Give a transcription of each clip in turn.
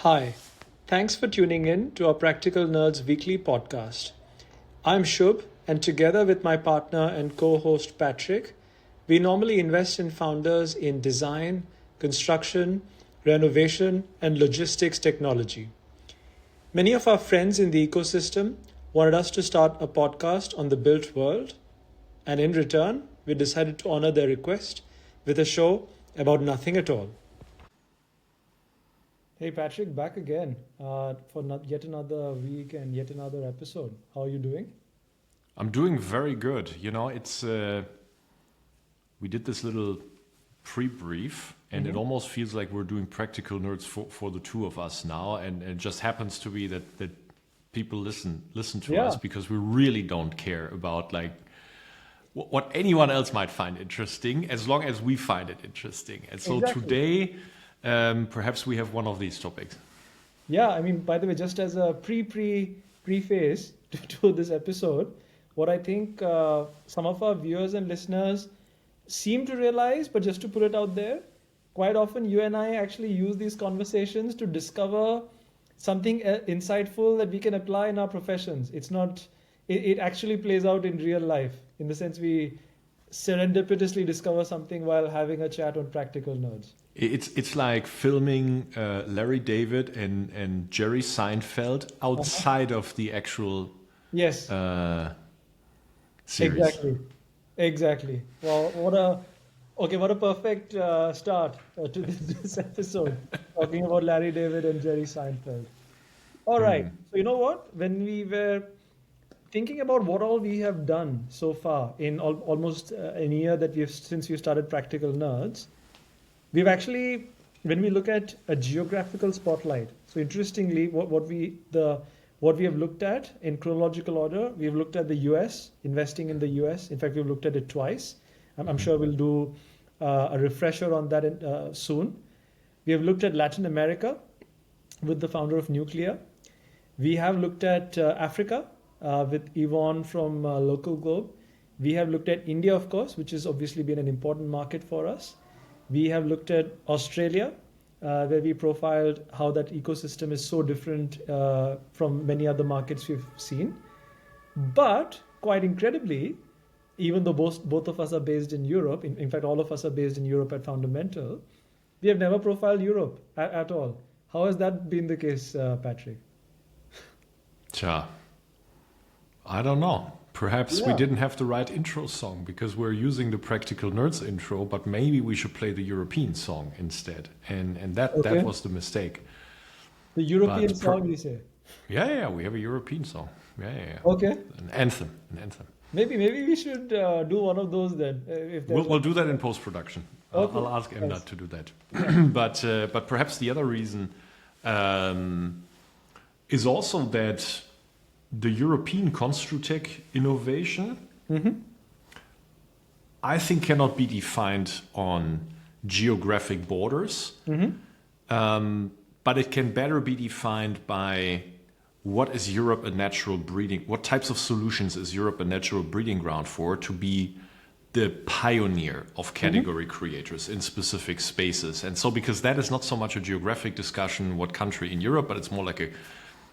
Hi, thanks for tuning in to our Practical Nerds weekly podcast. I'm Shub, and together with my partner and co host Patrick, we normally invest in founders in design, construction, renovation, and logistics technology. Many of our friends in the ecosystem wanted us to start a podcast on the built world, and in return, we decided to honor their request with a show about nothing at all. Hey Patrick, back again for yet another week and yet another episode. How are you doing? I'm doing very good. It's we did this little pre-brief, and it almost feels like we're doing practical nerds for the two of us now, and it just happens to be that people listen to us because we really don't care about like what anyone else might find interesting, as long as we find it interesting. And so today, perhaps we have one of these topics. Yeah, I mean, by the way, just as a preface to this episode, what I think some of our viewers and listeners seem to realize, but just to put it out there, quite often you and I actually use these conversations to discover something insightful that we can apply in our professions. It actually plays out in real life, in the sense we serendipitously discover something while having a chat on Practical Nerds. It's like filming Larry David and Jerry Seinfeld outside of the actual series. Exactly. Well, what a perfect start to this episode, talking about Larry David and Jerry Seinfeld. All right. So you know what? When we were thinking about what all we have done so far in almost a year since we started Practical Nerds, we've actually, when we look at a geographical spotlight, so interestingly, what we have looked at in chronological order, we've looked at the US, investing in the US. In fact, we've looked at it twice. I'm sure we'll do a refresher on that soon. We have looked at Latin America with the founder of Nuclear. We have looked at Africa with Yvonne from Local Globe. We have looked at India, of course, which has obviously been an important market for us. We have looked at Australia, where we profiled how that ecosystem is so different from many other markets we've seen. But quite incredibly, even though both of us are based in Europe, in fact, all of us are based in Europe at Fundamental, we have never profiled Europe at all. How has that been the case, Patrick? I don't know. Perhaps we didn't have the right intro song because we're using the Practical Nerds intro, but maybe we should play the European song instead. And that was the mistake. The European song, you say? Yeah, we have a European song. Yeah. Okay. An anthem. Maybe we should do one of those then. We'll do that in post-production. Okay. I'll ask Emnat to do that. But perhaps the other reason is also that the European ConstruTech innovation, I think, cannot be defined on geographic borders, but it can better be defined by what is Europe a natural breeding, what types of solutions is Europe a natural breeding ground for to be the pioneer of category creators in specific spaces. And so because that is not so much a geographic discussion, what country in Europe, but it's more like a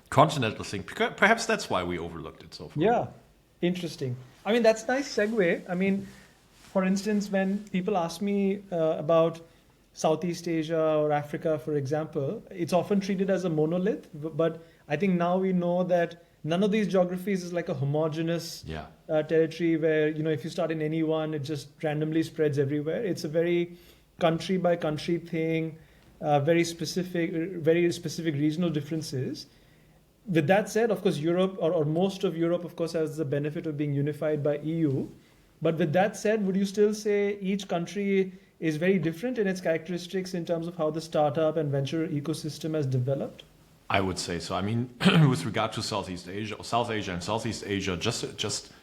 continental thing. Perhaps that's why we overlooked it so far. Yeah, interesting. I mean, that's a nice segue. I mean, for instance, when people ask me about Southeast Asia or Africa, for example, it's often treated as a monolith. But I think now we know that none of these geographies is like a homogeneous territory where, if you start in any one, it just randomly spreads everywhere. It's a very country by country thing, very specific regional differences. With that said, of course, Europe or most of Europe, of course, has the benefit of being unified by EU. But with that said, would you still say each country is very different in its characteristics in terms of how the startup and venture ecosystem has developed? I would say so. I mean, with regard to South Asia and Southeast Asia, just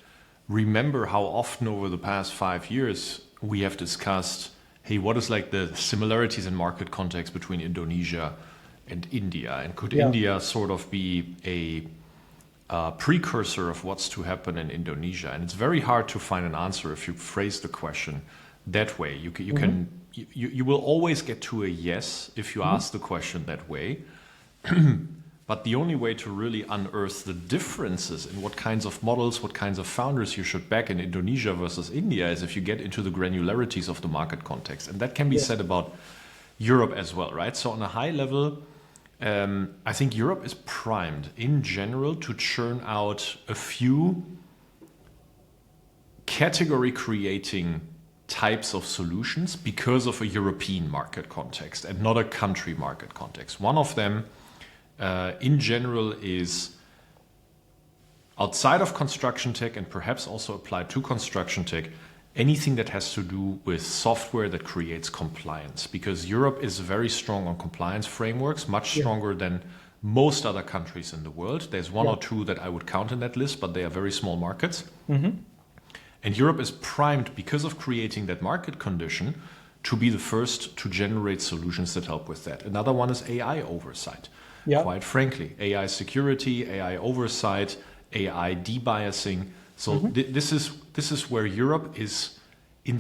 remember how often over the past 5 years we have discussed, hey, what is like the similarities in market context between Indonesia and India, and could India sort of be a precursor of what's to happen in Indonesia? And it's very hard to find an answer if you phrase the question that way. You will always get to a yes if you ask the question that way. But the only way to really unearth the differences in what kinds of models, what kinds of founders you should back in Indonesia versus India is if you get into the granularities of the market context. And that can be said about Europe as well, right? So on a high level, I think Europe is primed in general to churn out a few category creating types of solutions because of a European market context and not a country market context. One of them in general is outside of construction tech and perhaps also applied to construction tech, anything that has to do with software that creates compliance, because Europe is very strong on compliance frameworks, much stronger than most other countries in the world. There's one or two that I would count in that list, but they are very small markets. And Europe is primed because of creating that market condition to be the first to generate solutions that help with that. Another one is AI oversight. Quite frankly, AI security, AI oversight, AI debiasing. So this is where Europe is, in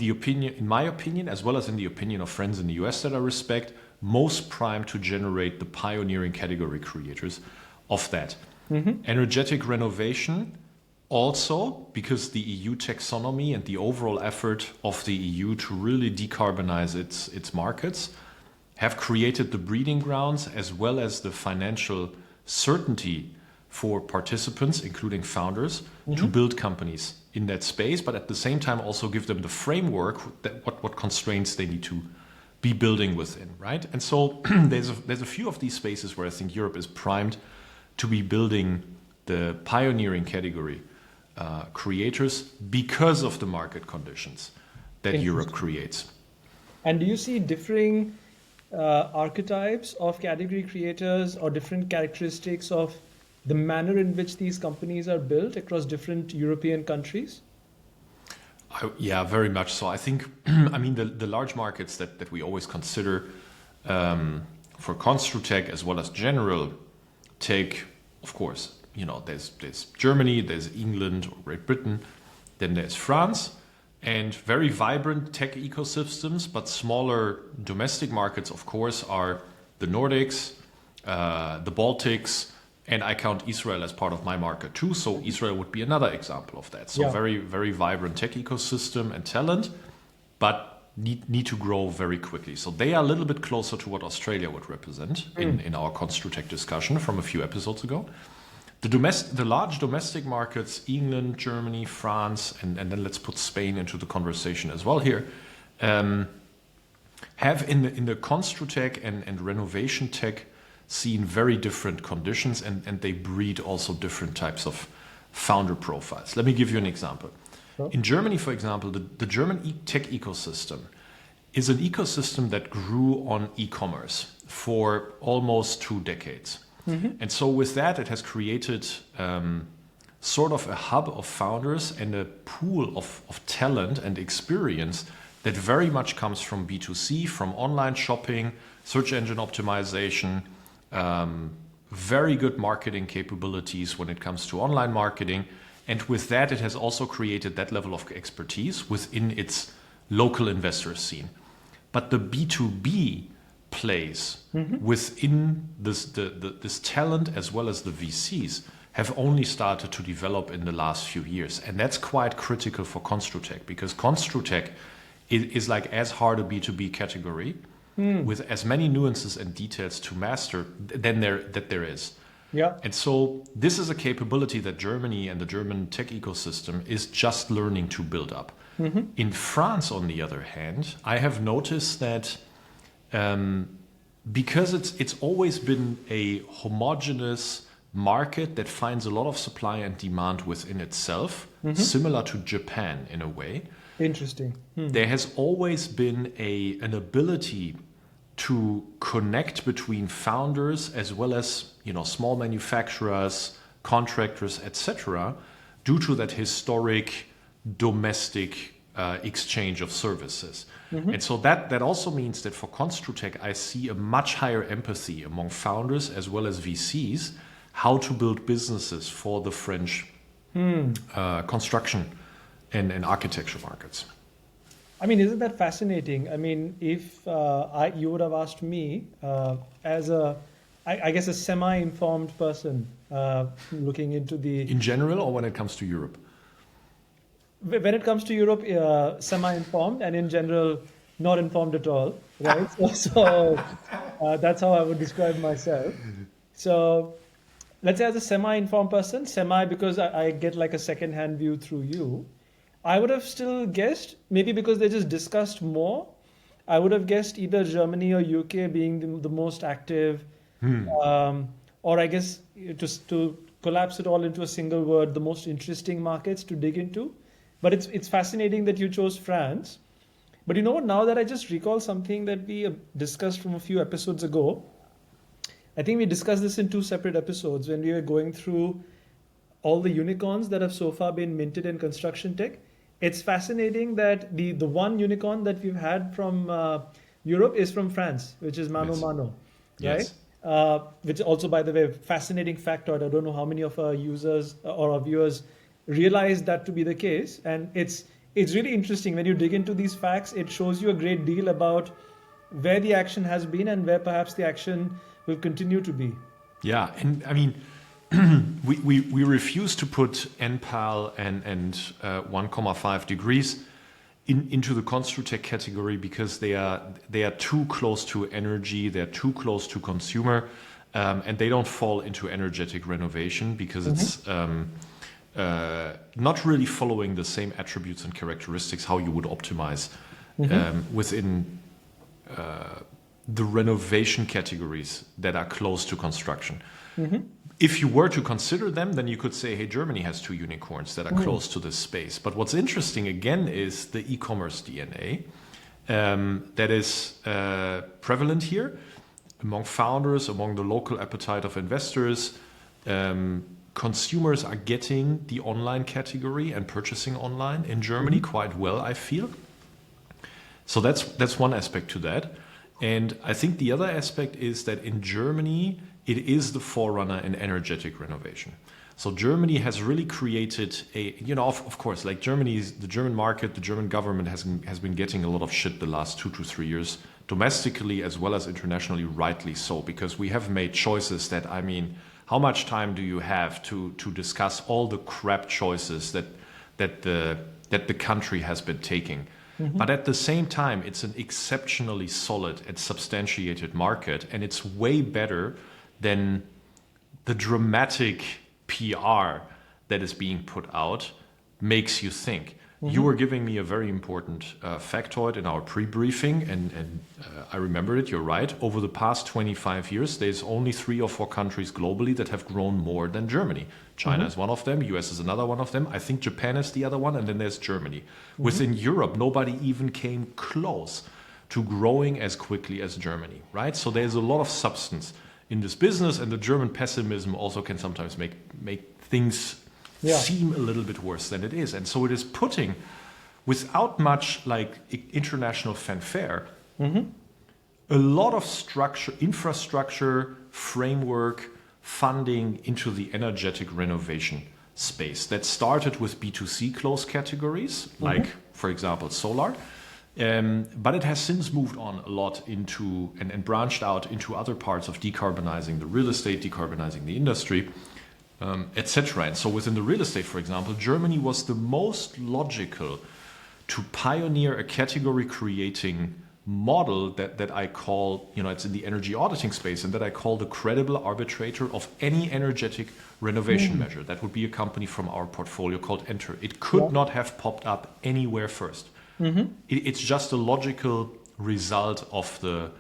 my opinion, as well as in the opinion of friends in the US that I respect, most primed to generate the pioneering category creators of that. Energetic renovation, also because the EU taxonomy and the overall effort of the EU to really decarbonize its markets have created the breeding grounds as well as the financial certainty for participants, including founders, to build companies in that space, but at the same time also give them the framework that what constraints they need to be building within, right? And so there's a few of these spaces where I think Europe is primed to be building the pioneering category creators because of the market conditions that Europe creates. And do you see differing archetypes of category creators or different characteristics of the manner in which these companies are built across different European countries? Yeah, very much so. I think, I mean, the large markets that we always consider for ConstruTech as well as general take, of course, you know, there's Germany, there's England or Great Britain, then there's France, and very vibrant tech ecosystems, but smaller domestic markets, of course, are the Nordics, the Baltics, and I count Israel as part of my market too. So Israel would be another example of that. So very, very vibrant tech ecosystem and talent, but need to grow very quickly. So they are a little bit closer to what Australia would represent in our ConstruTech discussion from a few episodes ago. The large domestic markets, England, Germany, France, and then let's put Spain into the conversation as well here, have in the ConstruTech and renovation tech seen very different conditions, and they breed also different types of founder profiles. Let me give you an example. Sure. In Germany, for example, the German tech ecosystem is an ecosystem that grew on e-commerce for almost 2 decades. And so with that, it has created sort of a hub of founders and a pool of talent and experience that very much comes from B2C, from online shopping, search engine optimization, very good marketing capabilities when it comes to online marketing. And with that, it has also created that level of expertise within its local investor scene. But the B2B plays within this talent as well as the VCs have only started to develop in the last few years. And that's quite critical for ConstruTech, because ConstruTech is like as hard a B2B category with as many nuances and details to master that there is. Yeah. And so this is a capability that Germany and the German tech ecosystem is just learning to build up. In France, on the other hand, I have noticed that because it's always been a homogeneous market that finds a lot of supply and demand within itself, similar to Japan in a way. Interesting. There has always been an ability to connect between founders as well as, you know, small manufacturers, contractors, etc., due to that historic domestic exchange of services. And so that also means that for ConstruTech, I see a much higher empathy among founders as well as VCs, how to build businesses for the French construction and architecture markets. I mean, isn't that fascinating? I mean, if you would have asked me as a I guess, a semi-informed person looking into the. In general, or when it comes to Europe? When it comes to Europe, semi-informed, and in general, not informed at all, right? That's how I would describe myself. So let's say as a semi-informed person, semi because I get like a second-hand view through you, I would have still guessed, maybe because they just discussed more, I would have guessed either Germany or UK being the most active, or I guess to collapse it all into a single word, the most interesting markets to dig into. But it's fascinating that you chose France. But you know what? Now that I just recall something that we discussed from a few episodes ago, I think we discussed this in 2 separate episodes when we were going through all the unicorns that have so far been minted in construction tech. It's fascinating that the one unicorn that we've had from Europe is from France, which is Mano Yes. Mano, Yes. right? Which also, by the way, fascinating factoid. I don't know how many of our users or our viewers realize that to be the case. And it's really interesting when you dig into these facts. It shows you a great deal about where the action has been and where perhaps the action will continue to be. Yeah, and I mean, we refuse to put NPAL and 1,5 degrees into the ConstruTech category because they are too close to energy, they're too close to consumer, and they don't fall into energetic renovation because it's not really following the same attributes and characteristics how you would optimize within the renovation categories that are close to construction. If you were to consider them, then you could say, hey, Germany has 2 unicorns that are close to this space. But what's interesting, again, is the e-commerce DNA that is prevalent here among founders, among the local appetite of investors. Consumers are getting the online category and purchasing online in Germany quite well, I feel. So that's one aspect to that. And I think the other aspect is that in Germany, it is the forerunner in energetic renovation. So Germany has really created of course, like the German market, the German government has been getting a lot of shit the last 2 to 3 years, domestically as well as internationally, rightly so, because we have made choices that, I mean, how much time do you have to discuss all the crap choices that the country has been taking? But at the same time, it's an exceptionally solid and substantiated market, and it's way better than the dramatic PR that is being put out makes you think. You were giving me a very important factoid in our pre-briefing, and I remember it, you're right. Over the past 25 years, there's only 3 or 4 countries globally that have grown more than Germany. China is one of them, US is another one of them. I think Japan is the other one, and then there's Germany. Within Europe, nobody even came close to growing as quickly as Germany, right? So there's a lot of substance in this business, and the German pessimism also can sometimes make things seem a little bit worse than it is. And so it is putting, without much like international fanfare, a lot of infrastructure, framework, funding into the energetic renovation space that started with B2C close categories, like, for example, solar. But it has since moved on a lot into and branched out into other parts of decarbonizing the real estate, decarbonizing the industry, etc. And so within the real estate, for example, Germany was the most logical to pioneer a category creating model that I call, it's in the energy auditing space, and that I call the credible arbitrator of any energetic renovation measure. That would be a company from our portfolio called Enter. It could not have popped up anywhere first. It's just a logical result of the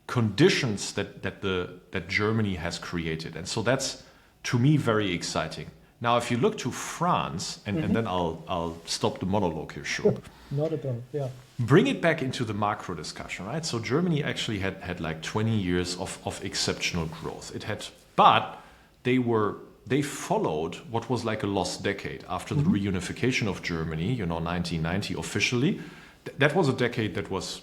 conditions that Germany has created. And so that's, to me, very exciting. Now, if you look to France, and then I'll stop the monologue here, Shub. Not at all, yeah. Bring it back into the macro discussion, right? So Germany actually had like 20 years of exceptional growth. But they followed what was like a lost decade after the reunification of Germany, 1990 officially. That was a decade that was,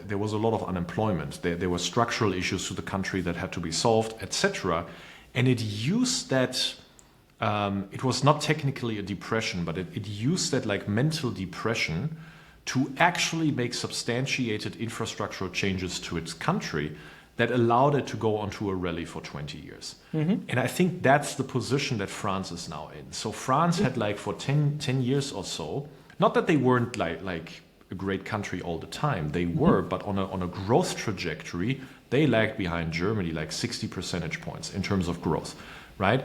there was a lot of unemployment. There were structural issues to the country that had to be solved, etc. And it used that, it was not technically a depression, but it used that like mental depression to actually make substantiated infrastructural changes to its country that allowed it to go onto a rally for 20 years. And I think that's the position that France is now in. So France had like for 10 years or so, not that they weren't like a great country all the time, they were, but on a growth trajectory, they lagged behind Germany like 60 percentage points in terms of growth, right?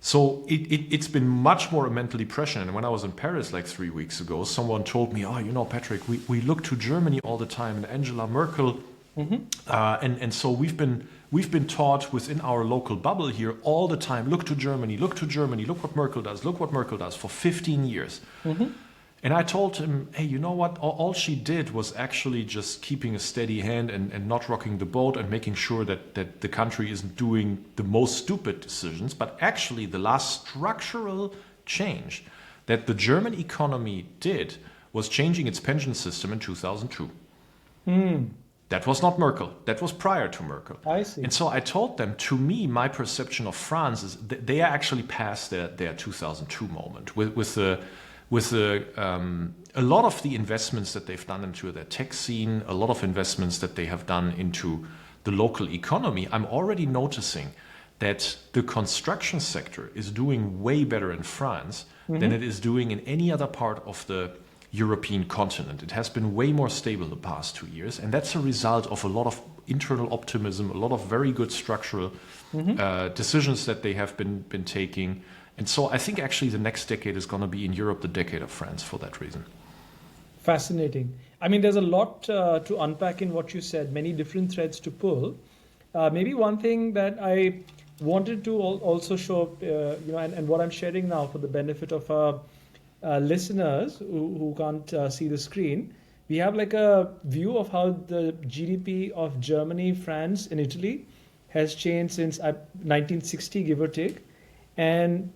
So it's been much more mentally prescient. And when I was in Paris like 3 weeks ago, someone told me, oh, Patrick, we look to Germany all the time and Angela Merkel. And so we've been taught within our local bubble here all the time, look to Germany, look what Merkel does for 15 years. And I told him, hey, you know what? All she did was actually just keeping a steady hand and not rocking the boat and making sure that the country isn't doing the most stupid decisions. But actually, the last structural change that the German economy did was changing its pension system in 2002. That was not Merkel. That was prior to Merkel. I see. And so I told them, to me, my perception of France is that they are actually past their 2002 moment with a lot of the investments that they've done into their tech scene, a lot of investments that they have done into the local economy. I'm already noticing that the construction sector is doing way better in France than it is doing in any other part of the European continent. It has been way more stable the past 2 years, and that's a result of a lot of internal optimism, a lot of very good structural decisions that they have been taking. And so I think actually the next decade is going to be in Europe the decade of France for that reason. Fascinating. I mean, there's a lot to unpack in what you said, many different threads to pull. Maybe one thing that I wanted to also show, and what I'm sharing now for the benefit of our listeners who can't see the screen, we have like a view of how the GDP of Germany, France, and Italy has changed since 1960, give or take. And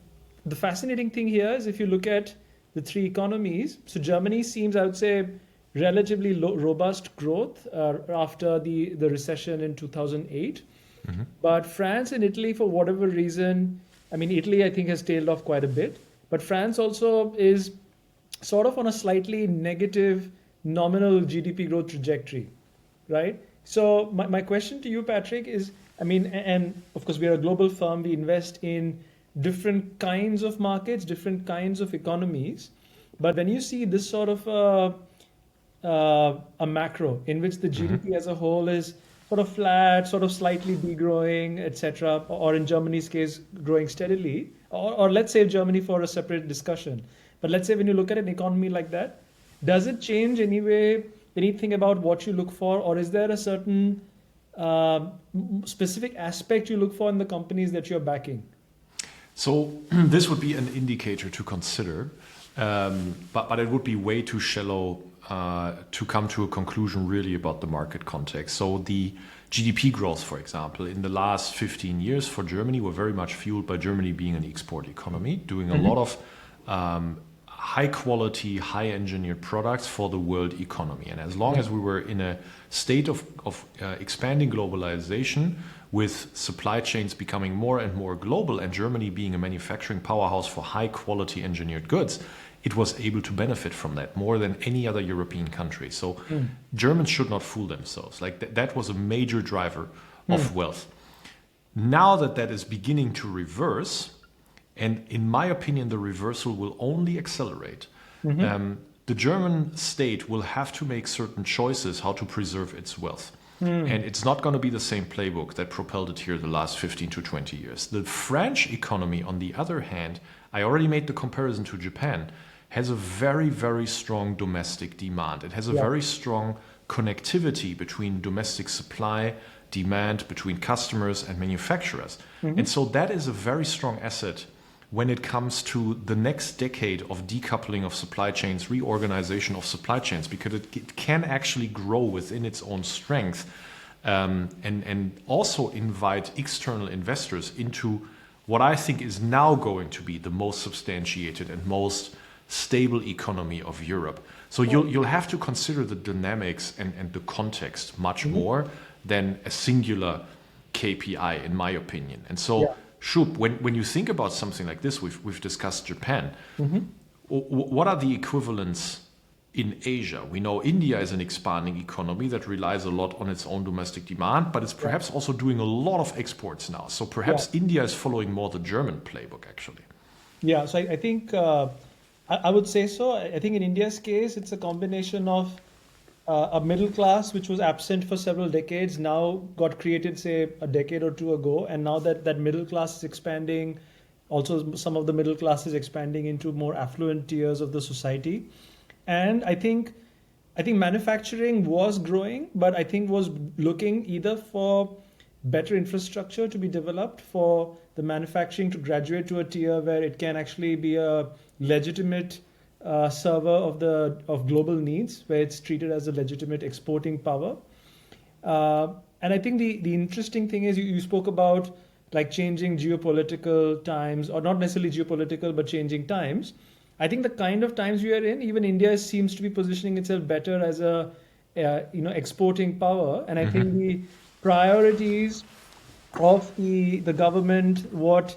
the fascinating thing here is if you look at the three economies, so Germany seems, I would say, relatively robust growth after the recession in 2008. But France and Italy, for whatever reason, I mean, Italy, I think, has tailed off quite a bit. But France also is sort of on a slightly negative nominal GDP growth trajectory, right? So my question to you, Patrick, is, I mean, and of course, we are a global firm. We invest in different kinds of markets, different kinds of economies. But when you see this sort of a macro in which the GDP as a whole is sort of flat, sort of slightly degrowing, etc., or in Germany's case, growing steadily, or let's say Germany for a separate discussion. But let's say when you look at an economy like that, does it change anything about what you look for, or is there a certain specific aspect you look for in the companies that you're backing? So this would be an indicator to consider, but it would be way too shallow to come to a conclusion really about the market context. So the GDP growth, for example, in the last 15 years for Germany were very much fueled by Germany being an export economy, doing a lot of high quality, high engineered products for the world economy. And as long as we were in a state of expanding globalization, with supply chains becoming more and more global and Germany being a manufacturing powerhouse for high quality engineered goods, it was able to benefit from that more than any other European country. So Germans should not fool themselves. Like that was a major driver of wealth. Now that is beginning to reverse, and in my opinion, the reversal will only accelerate. The German state will have to make certain choices how to preserve its wealth. And it's not going to be the same playbook that propelled it here the last 15 to 20 years. The French economy, on the other hand, I already made the comparison to Japan, has a very, very strong domestic demand. It has a very strong connectivity between domestic supply, demand, between customers and manufacturers. And so that is a very strong asset when it comes to the next decade of decoupling of supply chains, reorganization of supply chains, because it can actually grow within its own strength and also invite external investors into what I think is now going to be the most substantiated and most stable economy of Europe. So you'll have to consider the dynamics and the context much more than a singular KPI, in my opinion. And so Shub, when you think about something like this, we've discussed Japan. What are the equivalents in Asia. We know India is an expanding economy that relies a lot on its own domestic demand, but it's perhaps also doing a lot of exports now. So perhaps India is following more the German playbook, actually. Yeah, so I think I would say so. I think in India's case, it's a combination of a middle class which was absent for several decades, now got created, say, a decade or two ago, and now that middle class is expanding, also some of the middle class is expanding into more affluent tiers of the society. And I think manufacturing was growing, but I think was looking either for better infrastructure to be developed for the manufacturing to graduate to a tier where it can actually be a legitimate server of global needs, where it's treated as a legitimate exporting power. And I think the interesting thing is you spoke about like changing geopolitical times, or not necessarily geopolitical, but changing times. I think the kind of times we are in, even India seems to be positioning itself better as a exporting power. And I think the priorities of the government, when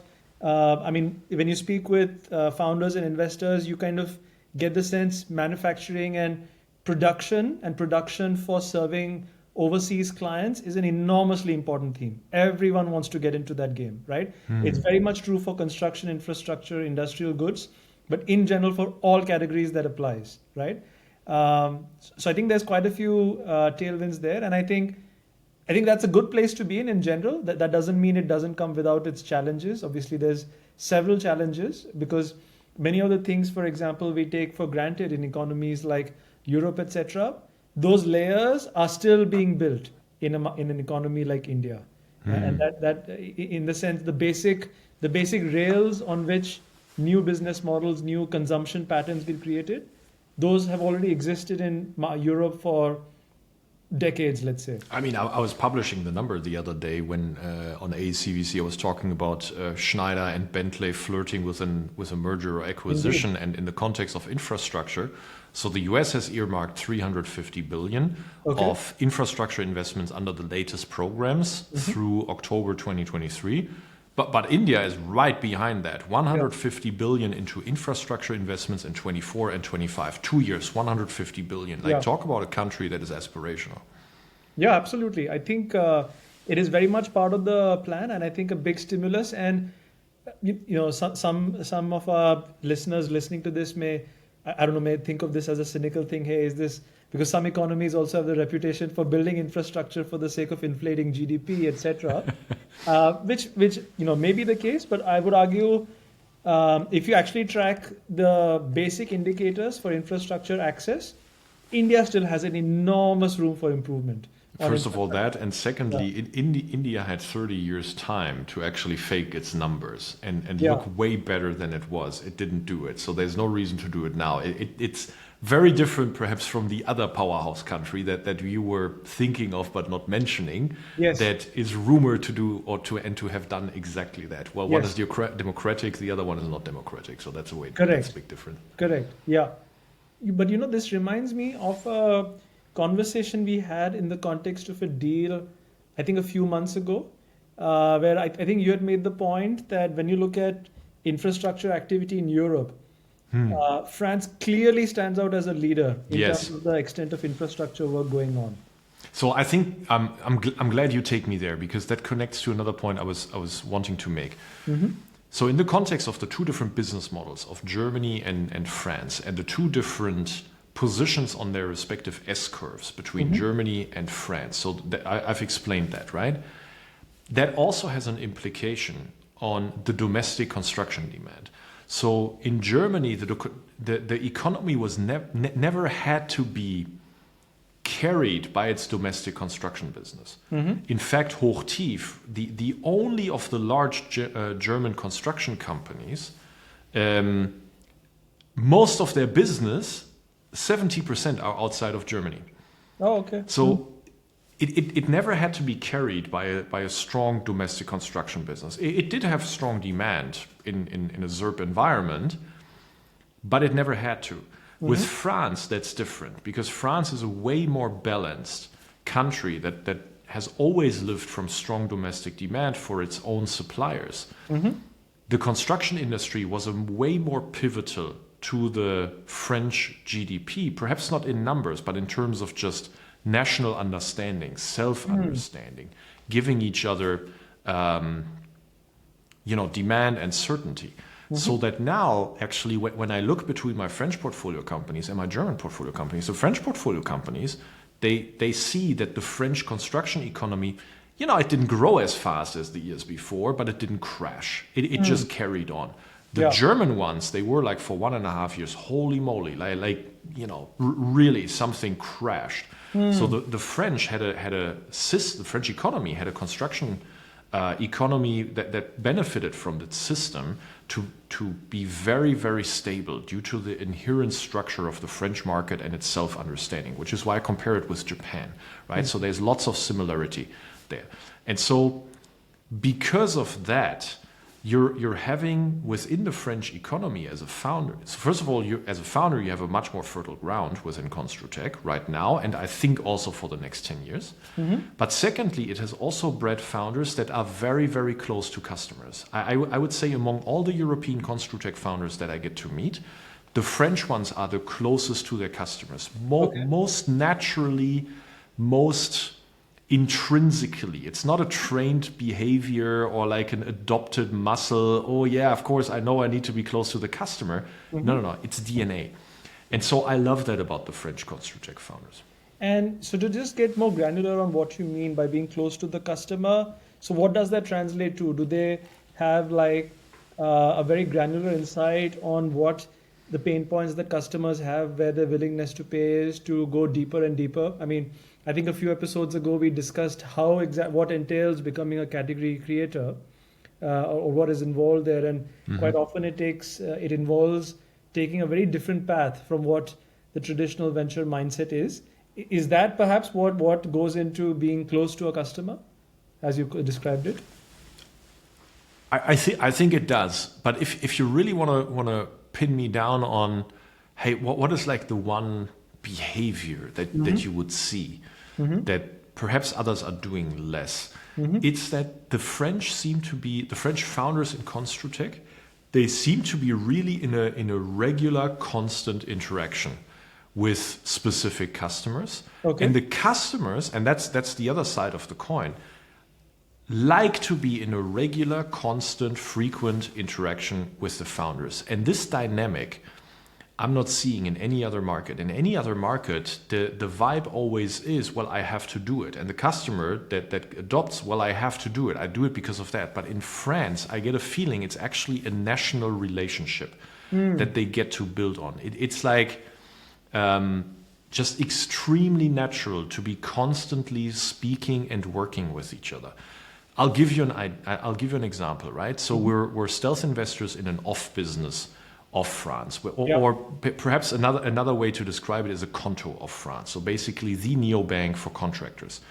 you speak with founders and investors, you kind of get the sense manufacturing and production for serving overseas clients is an enormously important theme. Everyone wants to get into that game, right? It's very much true for construction, infrastructure, industrial goods, but in general for all categories that applies, right? So I think there's quite a few tailwinds there, and I think that's a good place to be in general. That doesn't mean it doesn't come without its challenges. Obviously, there's several challenges because many of the things, for example, we take for granted in economies like Europe, etc., those layers are still being built in an economy like India, and that in the sense the basic rails on which new business models, new consumption patterns get created, those have already existed in Europe for decades, let's say. I mean, I was publishing the number the other day when on ACVC I was talking about Schneider and Bentley flirting with a merger or acquisition. Indeed. And in the context of infrastructure. So the US has earmarked 350 billion of infrastructure investments under the latest programs through October 2023. But India is right behind that. 150 billion into infrastructure investments in 24 and 25. 2 years, 150 billion. Talk about a country that is aspirational. Yeah, absolutely. I think it is very much part of the plan, and I think a big stimulus. And some of our listeners listening to this may think of this as a cynical thing. Hey, is this because some economies also have the reputation for building infrastructure for the sake of inflating GDP, etc., which may be the case. But I would argue if you actually track the basic indicators for infrastructure access, India still has an enormous room for improvement. First of all, that, and secondly, India had 30 years' time to actually fake its numbers and look way better than it was. It didn't do it, so there's no reason to do it now. It's very different, perhaps, from the other powerhouse country that you were thinking of but not mentioning. Yes. That is rumored to do and to have done exactly that. Well, one is democratic, the other one is not democratic, so that's a way. Correct. That's a big difference. Correct. Yeah, but this reminds me of a conversation we had in the context of a deal, I think a few months ago, where I think you had made the point that when you look at infrastructure activity in Europe, France clearly stands out as a leader in terms of the extent of infrastructure work going on. So I think I'm glad you take me there, because that connects to another point I was wanting to make. So in the context of the two different business models of Germany and France, and the two different positions on their respective S-curves between Germany and France. So I've explained that, right? That also has an implication on the domestic construction demand. So in Germany, the economy was never had to be carried by its domestic construction business. In fact, Hochtief, the only of the large German construction companies, most of their business, 70% are outside of Germany. Oh, okay. So it never had to be carried by a strong domestic construction business. It did have strong demand in a ZERP environment, but it never had to. With France, that's different, because France is a way more balanced country that has always lived from strong domestic demand for its own suppliers. The construction industry was a way more pivotal to the French GDP, perhaps not in numbers, but in terms of just national understanding, self-understanding, giving each other, demand and certainty. So that now, actually, when I look between my French portfolio companies and my German portfolio companies, the French portfolio companies, they see that the French construction economy, it didn't grow as fast as the years before, but it didn't crash. It just carried on. The German ones, they were like for 1.5 years, holy moly, really something crashed. So the French the French economy had a construction economy that benefited from that system to be very, very stable due to the inherent structure of the French market and its self-understanding, which is why I compare it with Japan, right? So there's lots of similarity there. And so because of that, you're having within the French economy as a founder. So first of all, as a founder, you have a much more fertile ground within ConstruTech right now, and I think also for the next 10 years. But secondly, it has also bred founders that are very, very close to customers. I would say among all the European ConstruTech founders that I get to meet, the French ones are the closest to their customers, most naturally, most intrinsically. It's not a trained behavior or like an adopted muscle. Oh yeah, of course, I know I need to be close to the customer. No. It's DNA. And so I love that about the French ConstruTech founders. And so to just get more granular on what you mean by being close to the customer, so what does that translate to? Do they have like a very granular insight on what the pain points that customers have, where their willingness to pay is, to go deeper and deeper? I mean, I think a few episodes ago we discussed what entails becoming a category creator, or what is involved there, and quite often it involves taking a very different path from what the traditional venture mindset is. Is that perhaps what goes into being close to a customer, as you described it? I think it does. But if you really want to pin me down on, hey, what is like the one behavior that you would see that perhaps others are doing less? It's that the French founders in ConstruTech, they seem to be really in a regular, constant interaction with specific customers. And the customers, and that's the other side of the coin, like to be in a regular, constant, frequent interaction with the founders. And this dynamic I'm not seeing in any other market. In any other market, the vibe always is, well, I have to do it. And the customer that adopts, well, I have to do it. I do it because of that. But in France, I get a feeling it's actually a national relationship that they get to build on. It's like just extremely natural to be constantly speaking and working with each other. I'll give you an example, right? So we're stealth investors in an off business of France, or perhaps another way to describe it is a Conto of France. So basically the neobank for contractors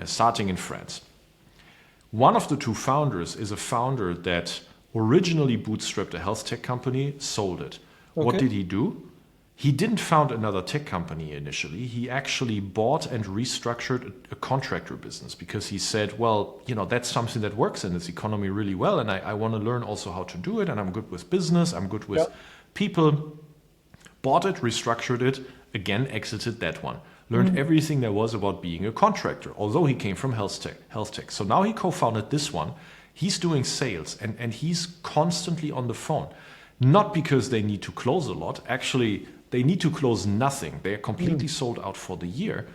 starting in France. One of the two founders is a founder that originally bootstrapped a health tech company, sold it. What did he do? He didn't found another tech company initially. He actually bought and restructured a contractor business because he said, well, that's something that works in this economy really well. And I want to learn also how to do it. And I'm good with business. I'm good with people. Bought it, restructured it, again, exited that one. Learned everything there was about being a contractor, although he came from health tech. So now he co-founded this one. He's doing sales and he's constantly on the phone. Not because they need to close a lot. Actually, they need to close nothing. They are completely sold out for the year.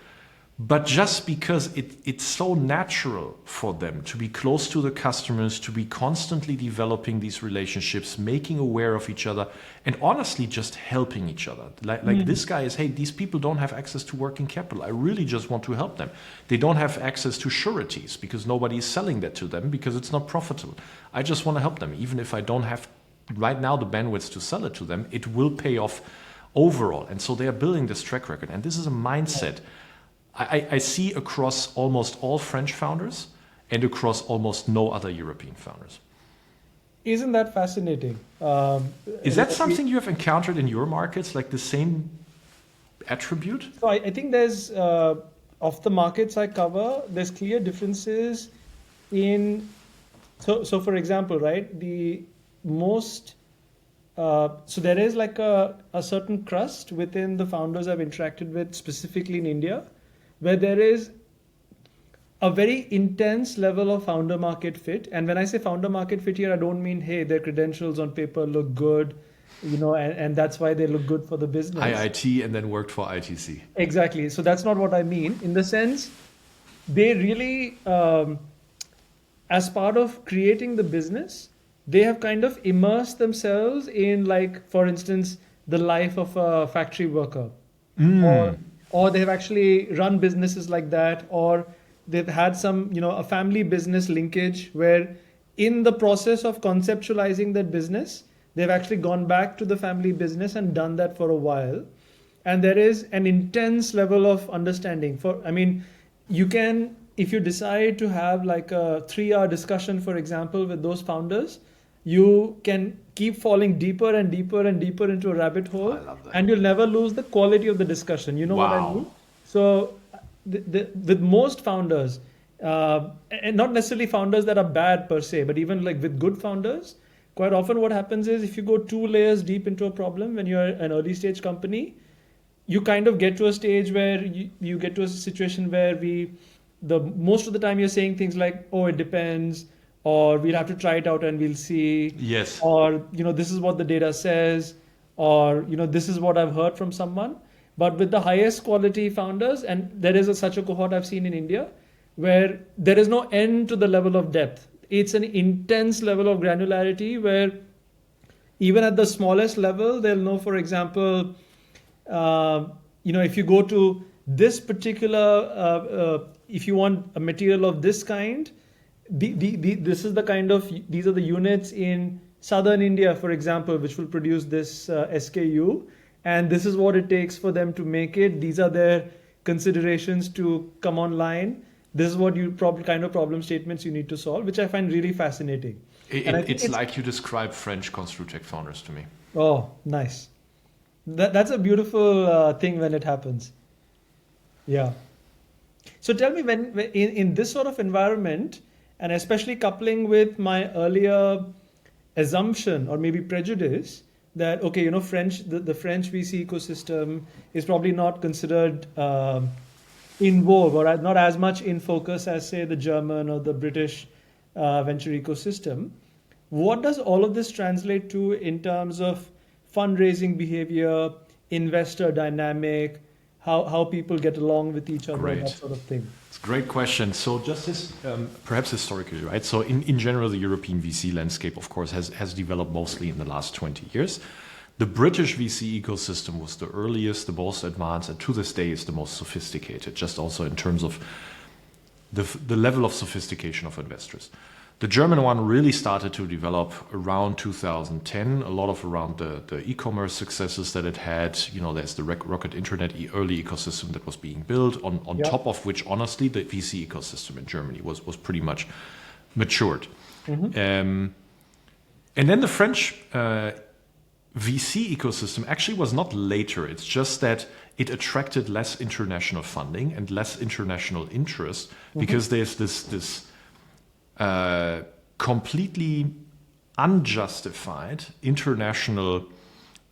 But just because it's so natural for them to be close to the customers, to be constantly developing these relationships, making aware of each other, and honestly just helping each other. Like this guy is, hey, these people don't have access to working capital. I really just want to help them. They don't have access to sureties because nobody is selling that to them because it's not profitable. I just want to help them. Even if I don't have right now the bandwidth to sell it to them, it will pay off overall. And so they are building this track record. And this is a mindset I see across almost all French founders and across almost no other European founders. Isn't that fascinating? Is that something you have encountered in your markets, like the same attribute? So I think there's, of the markets I cover, there's clear differences in, so for example, right, the most so there is like a certain crust within the founders I've interacted with, specifically in India, where there is a very intense level of founder market fit. And when I say founder market fit here, I don't mean, hey, their credentials on paper look good, and that's why they look good for the business. IIT and then worked for ITC. Exactly. So that's not what I mean. In the sense, they really, as part of creating the business, they have kind of immersed themselves in, like, for instance, the life of a factory worker, or they have actually run businesses like that, or they've had some, a family business linkage where in the process of conceptualizing that business, they've actually gone back to the family business and done that for a while. And there is an intense level of understanding. You can, if you decide to have like a 3-hour discussion, for example, with those founders, you can keep falling deeper and deeper and deeper into a rabbit hole, I love that. and you'll never lose the quality of the discussion. You know what I mean? So with most founders, and not necessarily founders that are bad per se, but even like with good founders, quite often what happens is if you go 2 layers deep into a problem when you're an early stage company, you kind of get to a stage where you get to a situation where most of the time you're saying things like, oh, it depends, or we'll have to try it out and we'll see. Yes. Or, this is what the data says, or, this is what I've heard from someone. But with the highest quality founders, and there is such a cohort I've seen in India, where there is no end to the level of depth. It's an intense level of granularity where even at the smallest level, they'll know, for example, if you go to this particular, if you want a material of this kind, these are the units in southern India, for example, which will produce this SKU. And this is what it takes for them to make it. These are their considerations to come online. This is what kind of problem statements you need to solve, which I find really fascinating. It's like you describe French ConstruTech founders to me. Oh, nice. That's a beautiful thing when it happens. Yeah. So tell me, when in this sort of environment, and especially coupling with my earlier assumption or maybe prejudice that, okay, the French VC ecosystem is probably not considered in vogue or not as much in focus as, say, the German or the British venture ecosystem. What does all of this translate to in terms of fundraising behavior, investor dynamic, how people get along with each other, that sort of thing? It's a great question. So just perhaps historically, right? So in general, the European VC landscape, of course, has developed mostly in the last 20 years. The British VC ecosystem was the earliest, the most advanced, and to this day is the most sophisticated, just also in terms of the level of sophistication of investors. The German one really started to develop around 2010, a lot of around the e-commerce successes that it had. There's the Rocket Internet early ecosystem that was being built, on top of which, honestly, the VC ecosystem in Germany was pretty much matured. Mm-hmm. And then the French VC ecosystem actually was not later. It's just that it attracted less international funding and less international interest, because there's this completely unjustified international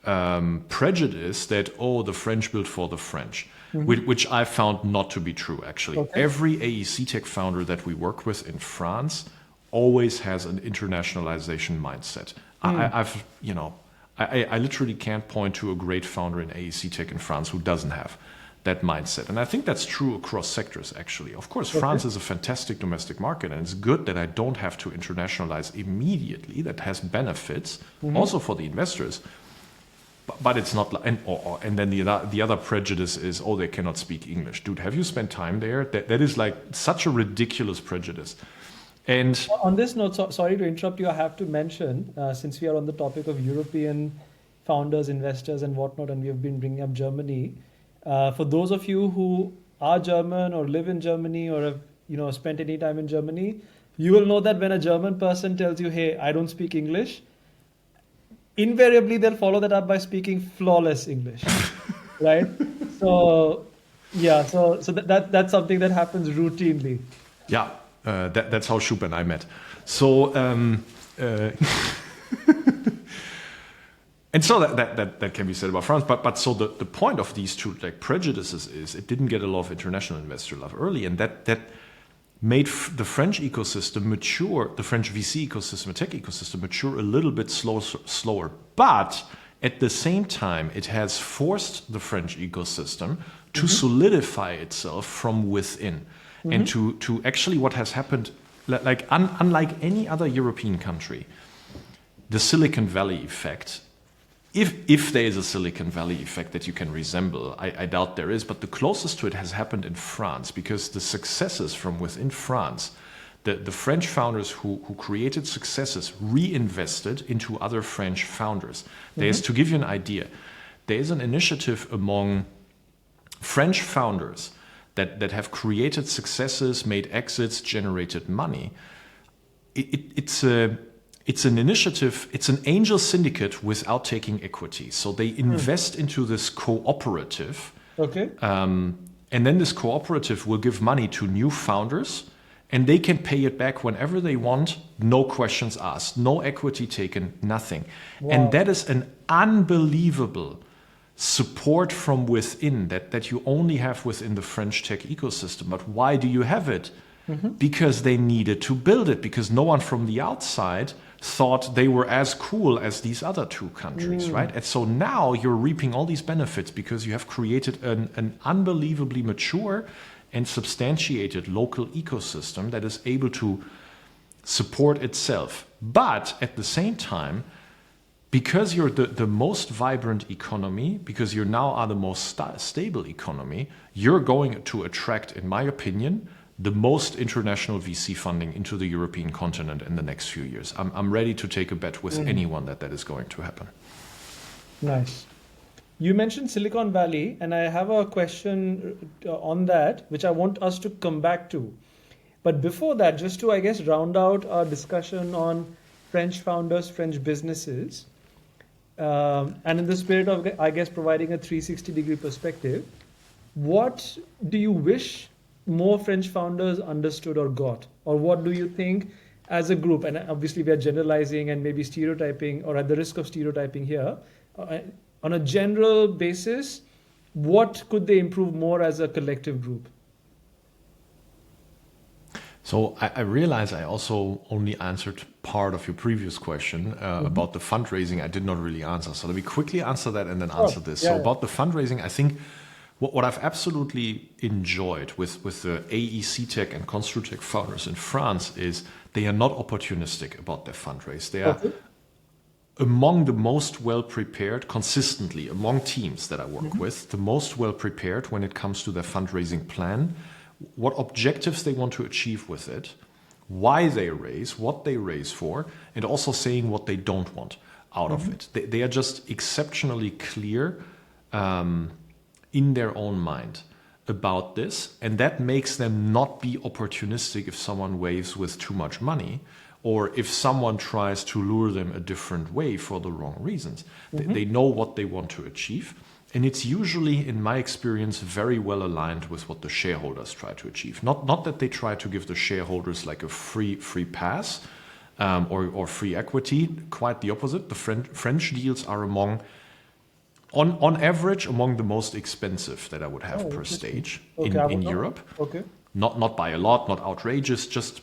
prejudice that, the French built for the French, which I found not to be true, actually. Okay. Every AEC Tech founder that we work with in France always has an internationalization mindset. I literally can't point to a great founder in AEC Tech in France who doesn't have that mindset. And I think that's true across sectors, actually. Of course, France is a fantastic domestic market, and it's good that I don't have to internationalize immediately. That has benefits also for the investors. But it's not, and then the other prejudice is, they cannot speak English. Dude, have you spent time there? That is like such a ridiculous prejudice. And on this note, sorry to interrupt you, I have to mention, since we are on the topic of European founders, investors, and whatnot, and we have been bringing up Germany, for those of you who are German or live in Germany or have spent any time in Germany, you will know that when a German person tells you, hey, I don't speak English, invariably they'll follow that up by speaking flawless English, right? So that's something that happens routinely. Yeah, that's how Shub and I met. So And so that can be said about France. But so the point of these two like prejudices is it didn't get a lot of international investor love early, and that made the French ecosystem mature, the French VC ecosystem, the tech ecosystem mature a little bit slower. But at the same time, it has forced the French ecosystem to solidify itself from within, and to actually what has happened, like unlike any other European country, the Silicon Valley effect. If there is a Silicon Valley effect that you can resemble, I doubt there is, but the closest to it has happened in France, because the successes from within France, the French founders who created successes reinvested into other French founders. There's, to give you an idea, there is an initiative among French founders that have created successes, made exits, generated money. It's an initiative, it's an angel syndicate without taking equity. So they invest into this cooperative. Okay. And then this cooperative will give money to new founders, and they can pay it back whenever they want, no questions asked, no equity taken, nothing. Wow. And that is an unbelievable support from within that you only have within the French tech ecosystem. But why do you have it? Because they needed to build it, because no one from the outside thought they were as cool as these other two countries, right? And so now you're reaping all these benefits because you have created an unbelievably mature and substantiated local ecosystem that is able to support itself. But at the same time, because you're the most vibrant economy, because you now are the most stable economy, you're going to attract, in my opinion, the most international VC funding into the European continent in the next few years. I'm ready to take a bet with anyone that is going to happen. Nice. You mentioned Silicon Valley, and I have a question on that, which I want us to come back to. But before that, just to, I guess, round out our discussion on French founders, French businesses, and in the spirit of, I guess, providing a 360-degree perspective, what do you wish more French founders understood or got? Or what do you think as a group, and obviously we are generalizing and maybe stereotyping, or at the risk of stereotyping here, on a general basis, what could they improve more as a collective group? So I realize I also only answered part of your previous question about the fundraising. I did not really answer. So let me quickly answer that and then answer this. So about the fundraising, I think what I've absolutely enjoyed with the AEC Tech and ConstruTech founders in France is they are not opportunistic about their fundraise. They are among the most well-prepared, consistently, among teams that I work with, the most well-prepared when it comes to their fundraising plan, what objectives they want to achieve with it, why they raise, what they raise for, and also saying what they don't want out of it. They are just exceptionally clear in their own mind about this, and that makes them not be opportunistic if someone waves with too much money, or if someone tries to lure them a different way for the wrong reasons. They know what they want to achieve, and it's usually, in my experience, very well aligned with what the shareholders try to achieve. Not that they try to give the shareholders like a free pass or free equity. Quite the opposite. The French deals are on average among the most expensive that I would have per stage in Europe. Not by a lot, not outrageous, just,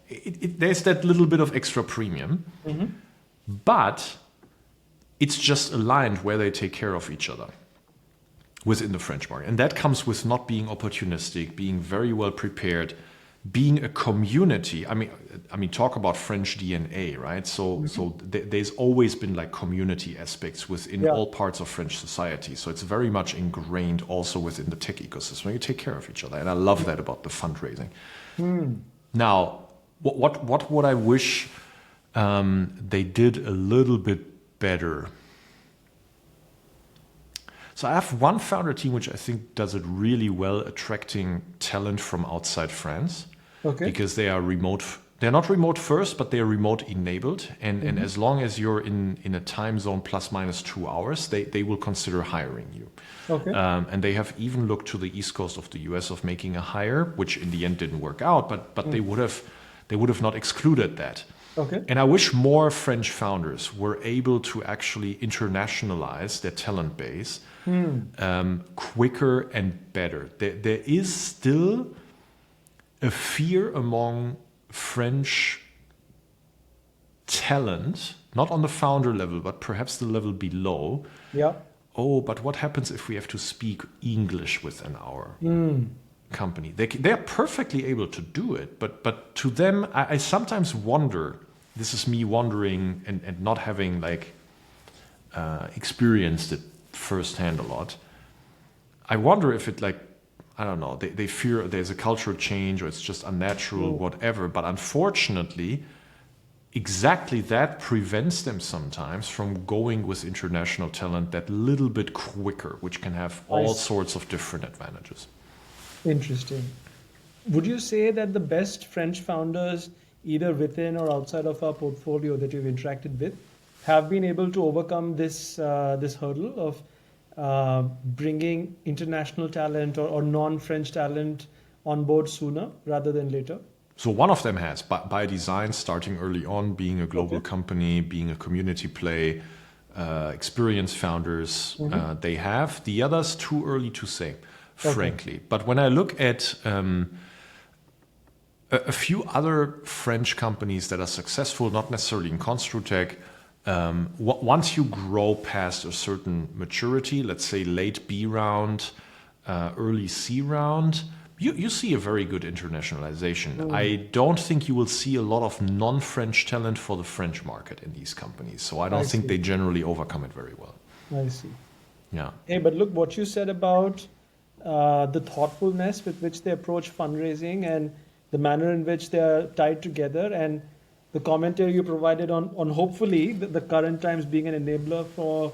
there's that little bit of extra premium. But it's just aligned where they take care of each other within the French market. And that comes with not being opportunistic, being very well prepared, being a community. I mean, talk about French DNA, right? So there's always been like community aspects within all parts of French society. So it's very much ingrained also within the tech ecosystem. You take care of each other, and I love that about the fundraising. Now, what would I wish they did a little bit better? So I have one founder team which I think does it really well, attracting talent from outside France, because they are remote. They're not remote first, but they are remote enabled. And as long as you're in a time zone plus minus 2 hours, they will consider hiring you. And they have even looked to the East Coast of the US of making a hire, which in the end didn't work out, but they would have not excluded that. Okay. And I wish more French founders were able to actually internationalize their talent base quicker and better. There is still a fear among French talent, not on the founder level, but perhaps the level below. Yeah. Oh, but what happens if we have to speak English within our company? They're perfectly able to do it, but to them, I sometimes wonder. This is me wondering and not having experienced it firsthand a lot. I wonder if it I don't know, they fear there's a cultural change or it's just unnatural, whatever. But unfortunately, exactly that prevents them sometimes from going with international talent that little bit quicker, which can have all sorts of different advantages. Interesting. Would you say that the best French founders, either within or outside of our portfolio that you've interacted with, have been able to overcome this hurdle of bringing international talent or non-French talent on board sooner rather than later? So one of them has, by design, starting early on, being a global company, being a community play, experienced founders, they have. The others, too early to say, frankly. But when I look at a few other French companies that are successful, not necessarily in ConstruTech, once you grow past a certain maturity, let's say late B round, early C round, you see a very good internationalization. I don't think you will see a lot of non-French talent for the French market in these companies. So I don't think they generally overcome it very well. I see. Yeah. Hey, but look, what you said about the thoughtfulness with which they approach fundraising and the manner in which they are tied together, and the commentary you provided on hopefully the current times being an enabler for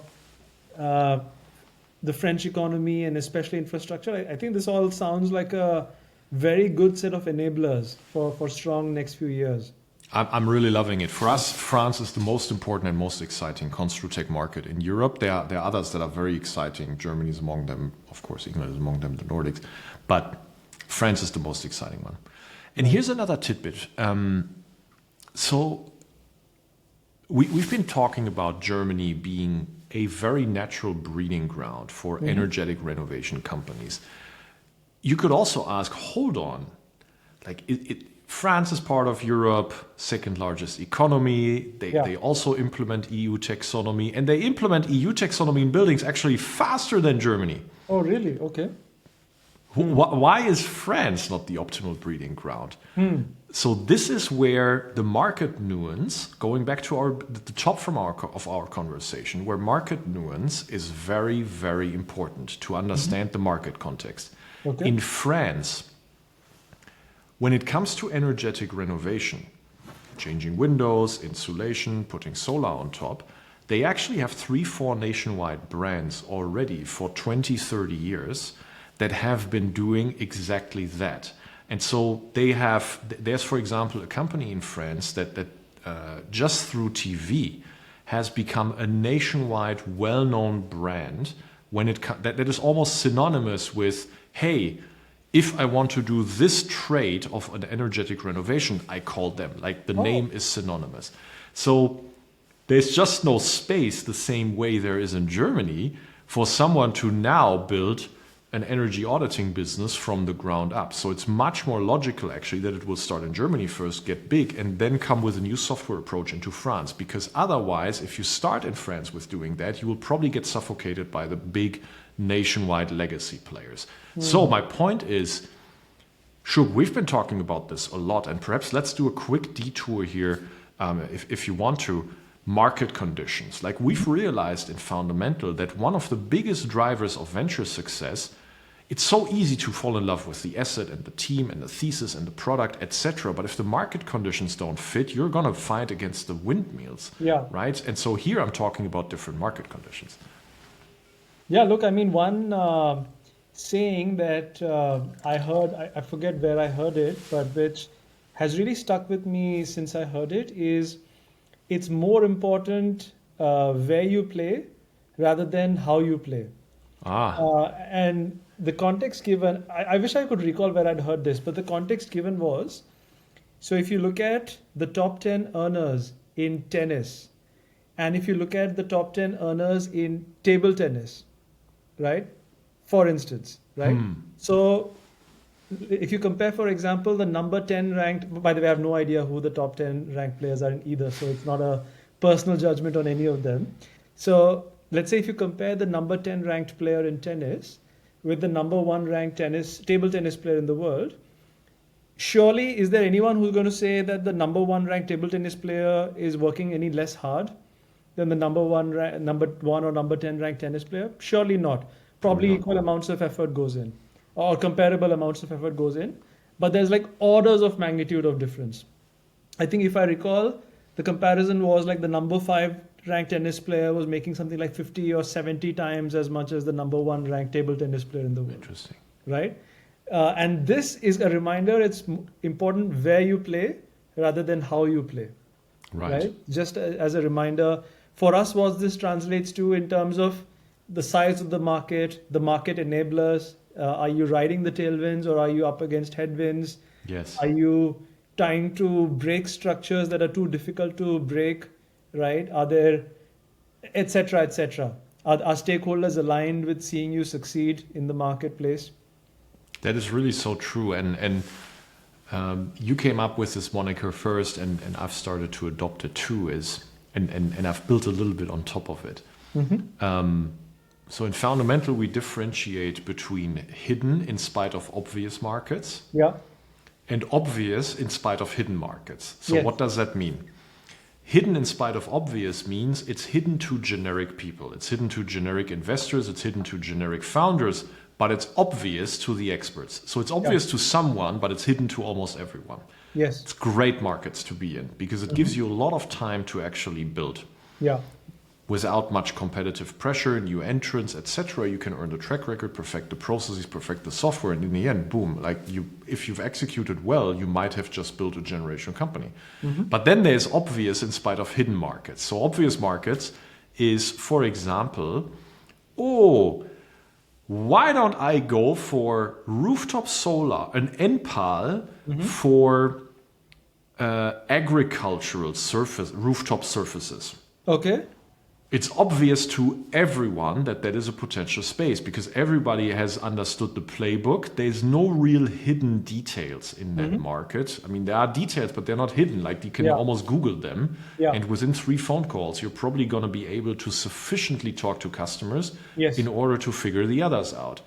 the French economy and especially infrastructure, I think this all sounds like a very good set of enablers for strong next few years. I'm really loving it. For us, France is the most important and most exciting ConstruTech market in Europe. There are others that are very exciting. Germany is among them, of course, England is among them, the Nordics. But France is the most exciting one. And here's another tidbit. So we've been talking about Germany being a very natural breeding ground for energetic renovation companies. You could also ask, hold on, France is part of Europe, second largest economy. They also implement EU taxonomy, and they implement EU taxonomy in buildings actually faster than Germany. Oh, really? Okay. Why is France not the optimal breeding ground? So this is where the market nuance, going back to the top of our conversation, where market nuance is very, very important to understand the market context. Okay. In France, when it comes to energetic renovation, changing windows, insulation, putting solar on top, they actually have 3-4 nationwide brands already for 20, 30 years that have been doing exactly that. And so there's, for example, a company in France that just through TV has become a nationwide well-known brand that is almost synonymous with, hey, if I want to do this trade of an energetic renovation, I call them. The name is synonymous. So there's just no space the same way there is in Germany for someone to now build an energy auditing business from the ground up. So it's much more logical, actually, that it will start in Germany first, get big, and then come with a new software approach into France. Because otherwise, if you start in France with doing that, you will probably get suffocated by the big nationwide legacy players. So my point is, Shub, we've been talking about this a lot, and perhaps let's do a quick detour here, if you want to. Market conditions. We've realized in Fundamental that one of the biggest drivers of venture success, it's so easy to fall in love with the asset and the team and the thesis and the product, etc. But if the market conditions don't fit, you're going to fight against the windmills, right? And so here I'm talking about different market conditions. Yeah, look, I mean, one saying that I heard, I forget where I heard it, but which has really stuck with me since I heard it, is it's more important where you play rather than how you play. And the context given, I wish I could recall where I'd heard this, but the context given was, So if you look at the top 10 earners in tennis, and if you look at the top 10 earners in table tennis, right? For instance, right? So if you compare, for example, the number 10 ranked, by the way, I have no idea who the top 10 ranked players are in either, so it's not a personal judgment on any of them. So let's say if you compare the number 10 ranked player in tennis with the number 1 ranked table tennis player in the world, surely is there anyone who's going to say that the number 1 ranked table tennis player is working any less hard than the number 1 or number 10 ranked tennis player? Surely not. Probably equal amounts of effort goes in, or comparable amounts of effort goes in, but there's like orders of magnitude of difference. I think if I recall, the comparison was like the number 5 ranked tennis player was making something like 50 or 70 times as much as the number 1 ranked table tennis player in the world. Interesting. Right? And this is a reminder, it's important where you play rather than how you play. Right? Just as a reminder, for us, what this translates to in terms of the size of the market enablers. Are you riding the tailwinds or are you up against headwinds? Yes. Are you trying to break structures that are too difficult to break, right? Are there, et cetera, et cetera? Are stakeholders aligned with seeing you succeed in the marketplace? That is really so true. And you came up with this moniker first, and I've started to adopt it too, and I've built a little bit on top of it. So in fundamental, we differentiate between hidden in spite of obvious markets, and obvious in spite of hidden markets. So what does that mean? Hidden in spite of obvious means it's hidden to generic people. It's hidden to generic investors. It's hidden to generic founders, but it's obvious to the experts. So it's obvious to someone, but it's hidden to almost everyone. Yes. It's great markets to be in because it gives you a lot of time to actually build. Without much competitive pressure, new entrants, etc. You can earn the track record, perfect the processes, perfect the software, and in the end, boom, if you've executed well, you might have just built a generational company. But then there's obvious in spite of hidden markets. So obvious markets is, for example, why don't I go for rooftop solar, an NPAL for agricultural rooftop surfaces? Okay. It's obvious to everyone that is a potential space because everybody has understood the playbook. There's no real hidden details in that market. I mean, there are details, but they're not hidden. Like you can almost Google them. And within 3 phone calls, you're probably going to be able to sufficiently talk to customers in order to figure the others out.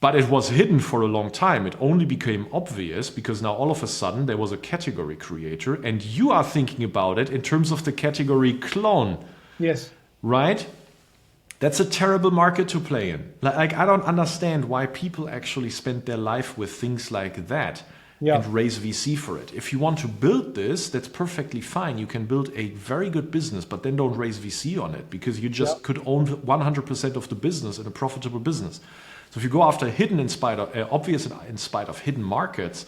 But it was hidden for a long time. It only became obvious because now all of a sudden there was a category creator and you are thinking about it in terms of the category clone. Yes. Right? That's a terrible market to play in. Like I don't understand why people actually spend their life with things like that and raise VC for it. If you want to build this, that's perfectly fine. You can build a very good business, but then don't raise VC on it because you just could own 100% of the business in a profitable business. So if you go after hidden in spite of obvious in spite of hidden markets,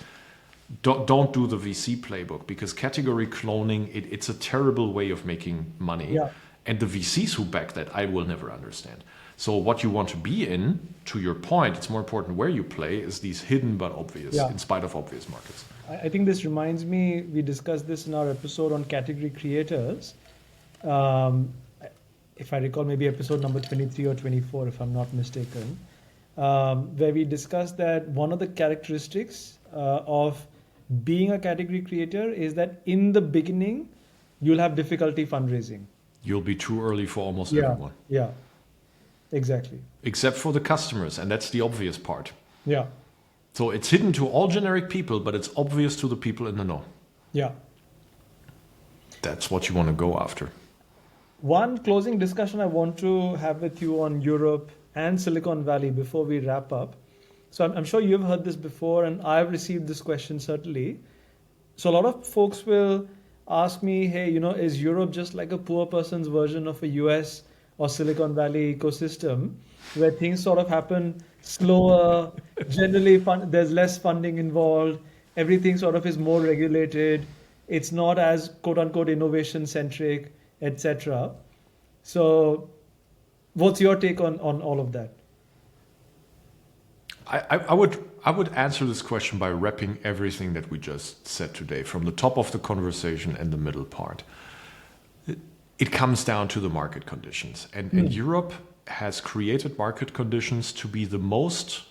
don't do the VC playbook because category cloning, it's a terrible way of making money. And the VCs who back that, I will never understand. So what you want to be in, to your point, it's more important where you play, is these hidden but obvious, in spite of obvious markets. I think this reminds me, we discussed this in our episode on category creators. If I recall, maybe episode number 23 or 24, if I'm not mistaken, where we discussed that one of the characteristics of being a category creator is that in the beginning, you'll have difficulty fundraising. You'll be too early for almost everyone. Yeah, exactly. Except for the customers, and that's the obvious part. Yeah. So it's hidden to all generic people, but it's obvious to the people in the know. Yeah. That's what you want to go after. One closing discussion I want to have with you on Europe and Silicon Valley before we wrap up. So I'm sure you've heard this before, and I've received this question certainly. So a lot of folks will ask me, hey, is Europe just like a poor person's version of a US or Silicon Valley ecosystem where things sort of happen slower, generally there's less funding involved, everything sort of is more regulated, it's not as quote unquote innovation centric, etc. So what's your take on all of that? I would answer this question by wrapping everything that we just said today from the top of the conversation and the middle part. It comes down to the market conditions, and Europe has created market conditions to be the most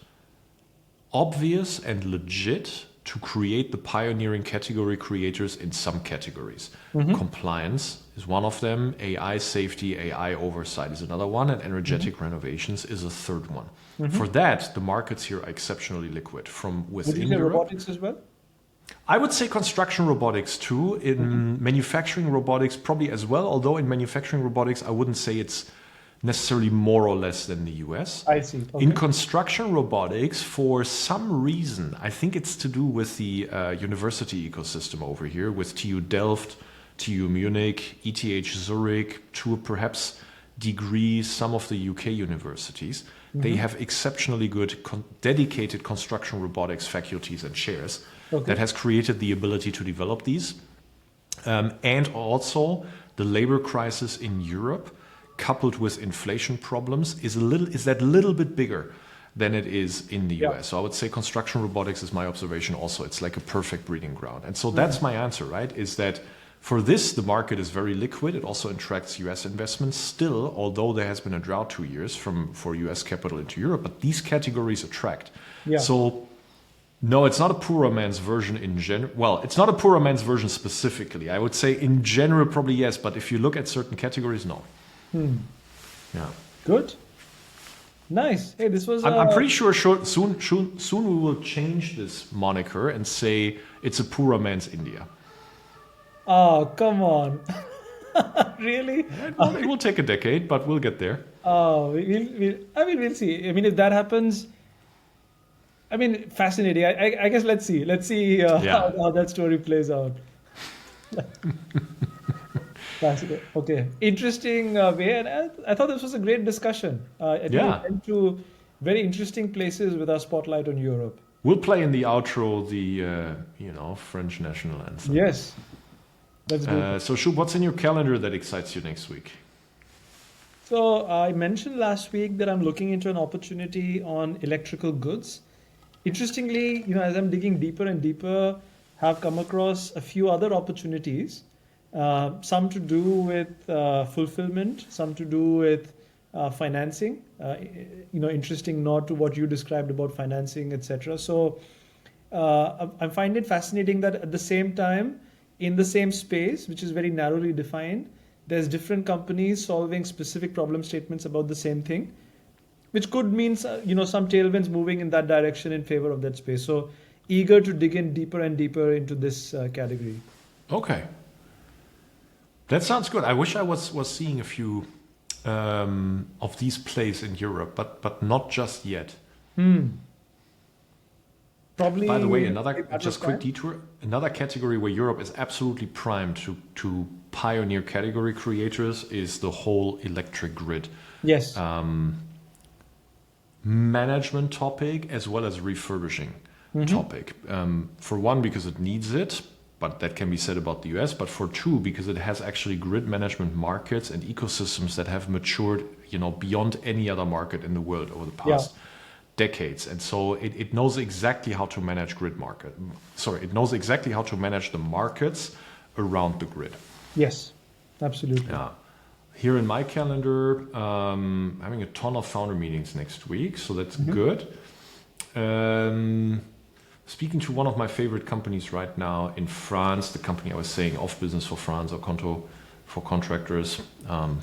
obvious and legit to create the pioneering category creators in some categories. Compliance is one of them, AI safety, AI oversight is another one, and energetic renovations is a third one. For that, the markets here are exceptionally liquid from within Would you say Europe. robotics as well? I would say construction robotics too. In manufacturing robotics, probably as well. Although in manufacturing robotics, I wouldn't say it's necessarily more or less than the US. I see. Okay. In construction robotics, for some reason, I think it's to do with the university ecosystem over here, with TU Delft, TU Munich, ETH Zurich, to perhaps degree some of the UK universities. They have exceptionally good dedicated construction robotics faculties and chairs that has created the ability to develop these. And also the labor crisis in Europe, coupled with inflation problems, is that little bit bigger than it is in the US. So I would say construction robotics is my observation also. It's like a perfect breeding ground. And so that's my answer, right? Is that for this, the market is very liquid. It also attracts US investments still, although there has been a drought 2 years for US capital into Europe, but these categories attract. So no, it's not a poorer man's version in general. Well, it's not a poorer man's version specifically. I would say in general, probably yes, but if you look at certain categories, no. Yeah. Good. Nice. Hey, this was. I'm pretty sure soon we will change this moniker and say it's a poorer man's India. Oh, come on. Really? It will take a decade, but we'll get there. Oh, we'll see. I mean, if that happens, I mean, fascinating. I guess let's see. Let's see how that story plays out. Okay, interesting way. And I thought this was a great discussion. I think we went to very interesting places with our spotlight on Europe. We'll play in the outro the French national anthem. Yes. Let's do it. So Shub, what's in your calendar that excites you next week? So I mentioned last week that I'm looking into an opportunity on electrical goods. Interestingly, as I'm digging deeper and deeper, have come across a few other opportunities. Some to do with fulfillment, some to do with financing. Interesting nod to what you described about financing, etc. So I find it fascinating that at the same time, in the same space, which is very narrowly defined, there's different companies solving specific problem statements about the same thing, which could mean some tailwinds moving in that direction in favor of that space. So eager to dig in deeper and deeper into this category. Okay. That sounds good. I wish I was seeing a few of these plays in Europe, but not just yet. Probably. By the way, quick detour. Another category where Europe is absolutely primed to pioneer category creators is the whole electric grid. Yes. Management topic as well as refurbishing topic. For one, because it needs it. But that can be said about the US. But for two, because it has actually grid management markets and ecosystems that have matured, beyond any other market in the world over the past decades. And so it knows exactly how to manage it knows exactly how to manage the markets around the grid. Yes, absolutely. Yeah. Here in my calendar, having a ton of founder meetings next week, so that's good. Speaking to one of my favorite companies right now in France, the company I was saying, Off Business for France or Conto for contractors,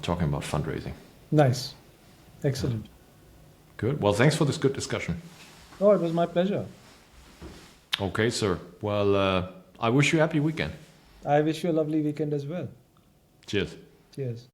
talking about fundraising. Nice. Excellent. Good. Well, thanks for this good discussion. Oh, it was my pleasure. Okay, sir. Well, I wish you a happy weekend. I wish you a lovely weekend as well. Cheers. Cheers.